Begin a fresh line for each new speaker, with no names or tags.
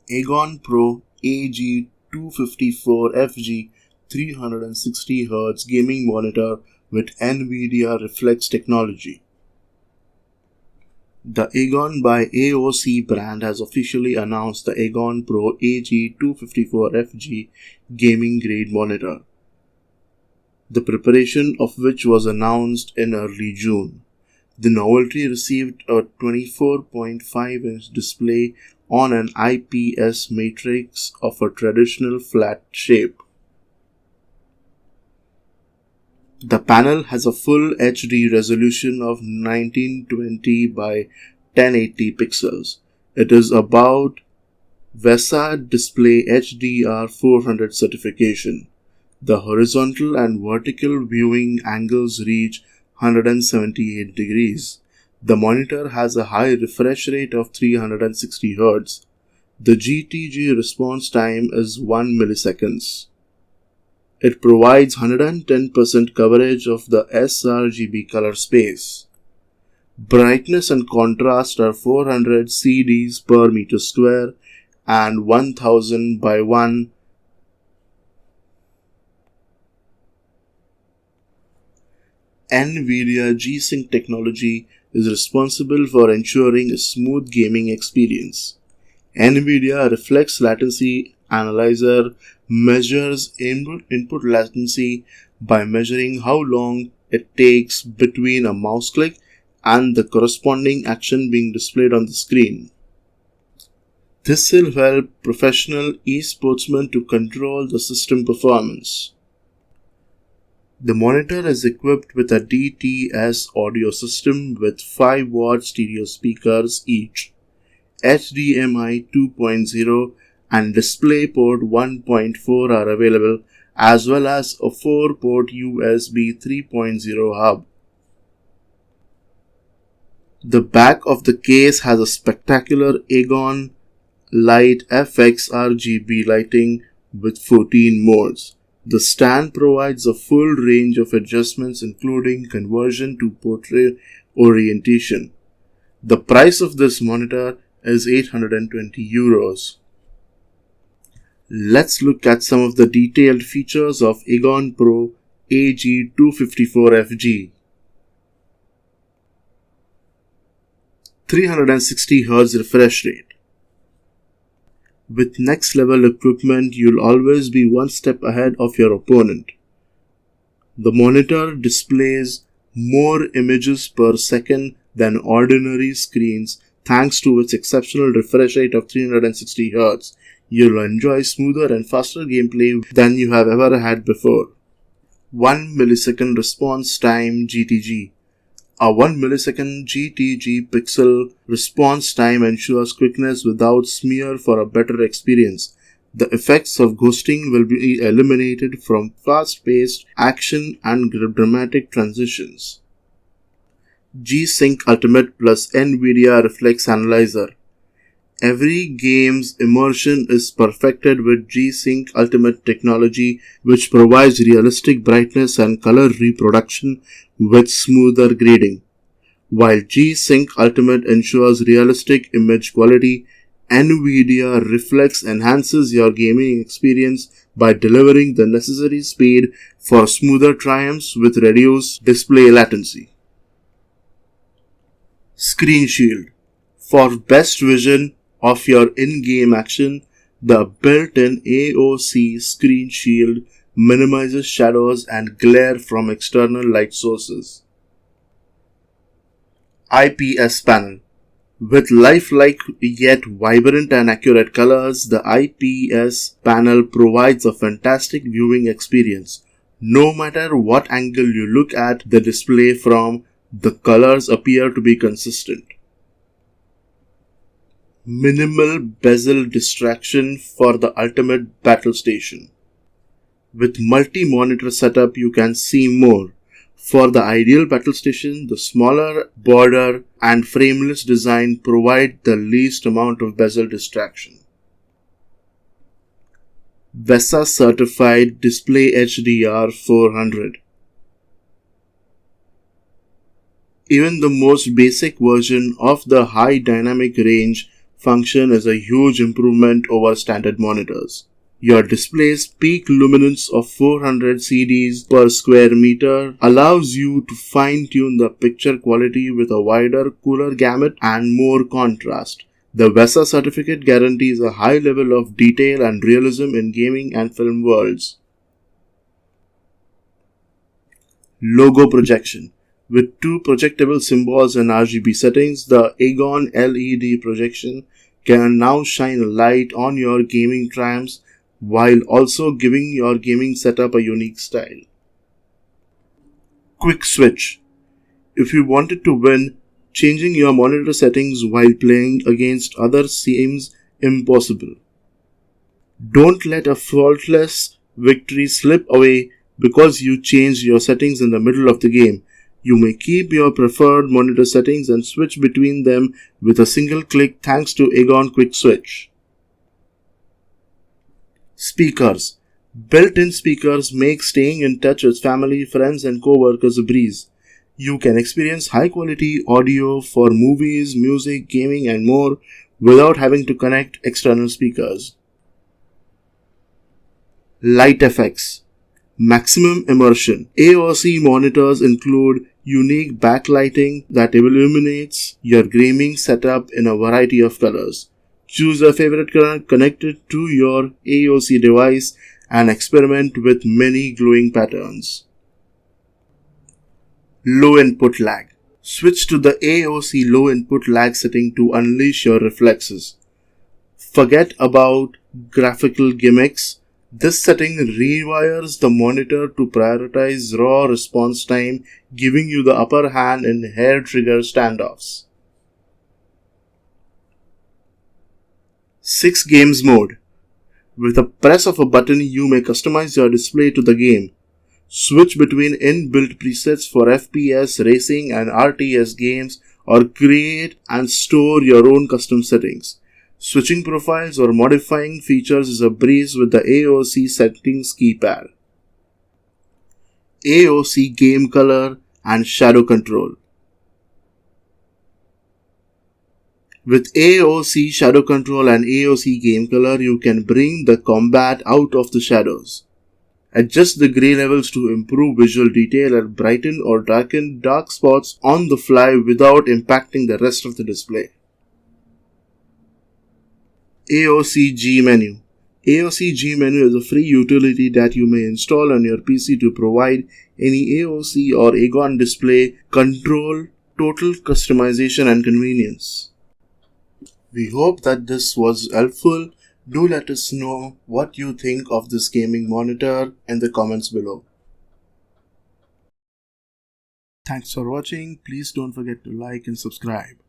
AGON Pro AG254FG 360Hz gaming monitor with NVIDIA Reflex technology. The AGON by AOC brand has officially announced the AGON Pro AG254FG gaming grade monitor, the preparation of which was announced in early June. The novelty received a 24.5-inch display on an IPS matrix of a traditional flat shape. The panel has a full HD resolution of 1920 by 1080 pixels. It is about Vesa Display HDR400 certification. The horizontal and vertical viewing angles reach 178 degrees. The monitor has a high refresh rate of 360 Hz. The GTG response time is 1 milliseconds. It provides 110% coverage of the sRGB color space. Brightness and contrast are 400 CDs per meter square and 1000 by 1. NVIDIA G-Sync technology is responsible for ensuring a smooth gaming experience. NVIDIA Reflex Latency Analyzer measures input latency by measuring how long it takes between a mouse click and the corresponding action being displayed on the screen. This will help professional eSportsmen to control the system performance. The monitor is equipped with a Dts Audio System with 5-watt stereo speakers each, HDMI 2.0 and DisplayPort 1.4 are available, as well as a 4-port USB 3.0 hub. The back of the case has a spectacular AGON Light FX RGB lighting with 14 modes. The stand provides a full range of adjustments including conversion to portrait orientation. The price of this monitor is €820. Let's look at some of the detailed features of AGON Pro AG254FG. 360 Hz refresh rate. With next level equipment, you'll always be one step ahead of your opponent. The monitor displays more images per second than ordinary screens thanks to its exceptional refresh rate of 360 Hz. You'll enjoy smoother and faster gameplay than you have ever had before. 1 millisecond response time GTG. A 1 millisecond GTG pixel response time ensures quickness without smear for a better experience. The effects of ghosting will be eliminated from fast-paced action and dramatic transitions. G-Sync Ultimate plus NVIDIA Reflex Analyzer. Every game's immersion is perfected with G-Sync Ultimate technology, which provides realistic brightness and color reproduction with smoother grading. While G-Sync Ultimate ensures realistic image quality, NVIDIA Reflex enhances your gaming experience by delivering the necessary speed for smoother triumphs with reduced display latency. Screen Shield. For best vision of your in-game action, the built-in AOC Screen Shield minimizes shadows and glare from external light sources. Ips Panel. With lifelike yet vibrant and accurate colors, the Ips Panel provides a fantastic viewing experience. No matter what angle you look at the display from, the colors appear to be consistent. Minimal bezel distraction for the ultimate battle station. With multi-monitor setup, you can see more. For the ideal battle station, the smaller border and frameless design provide the least amount of bezel distraction. Vesa certified display HDR400. Even the most basic version of the high dynamic range function is a huge improvement over standard monitors. Your display's peak luminance of 400 CDs per square meter allows you to fine-tune the picture quality with a wider, cooler gamut and more contrast. The Vesa certificate guarantees a high level of detail and realism in gaming and film worlds. Logo projection. With two projectable symbols and RGB settings, the AGON LED projection can now shine a light on your gaming triumphs while also giving your gaming setup a unique style. Quick switch. If you wanted to win, changing your monitor settings while playing against others seems impossible. Don't let a faultless victory slip away because you changed your settings in the middle of the game. You may keep your preferred monitor settings and switch between them with a single click thanks to AGON Quick Switch. Speakers. Built-in speakers make staying in touch with family, friends and co-workers a breeze. You can experience high-quality audio for movies, music, gaming and more without having to connect external speakers. Light effects. Maximum immersion. AOC monitors include unique backlighting that illuminates your gaming setup in a variety of colors. Choose a favorite color connected to your AOC device and experiment with many glowing patterns. Low input lag. Switch to the AOC low input lag setting to unleash your reflexes. Forget about graphical gimmicks. This setting rewires the monitor to prioritize raw response time, giving you the upper hand in hair trigger standoffs. 6 games mode. With a press of a button, you may customize your display to the game. Switch between inbuilt presets for FPS, racing and RTS games or create and store your own custom settings. Switching profiles or modifying features is a breeze with the AOC settings keypad. AOC Game Color and Shadow Control. With AOC Shadow Control and AOC Game Color, you can bring the combat out of the shadows. Adjust the gray levels to improve visual detail and brighten or darken dark spots on the fly without impacting the rest of the display. Aocg Menu. Aocg Menu is a free utility that you may install on your PC to provide any AOC or AGON display control, total customization and convenience. We hope that this was helpful. Do let us know what you think of this gaming monitor in the comments below. Thanks for watching. Please don't forget to like and subscribe.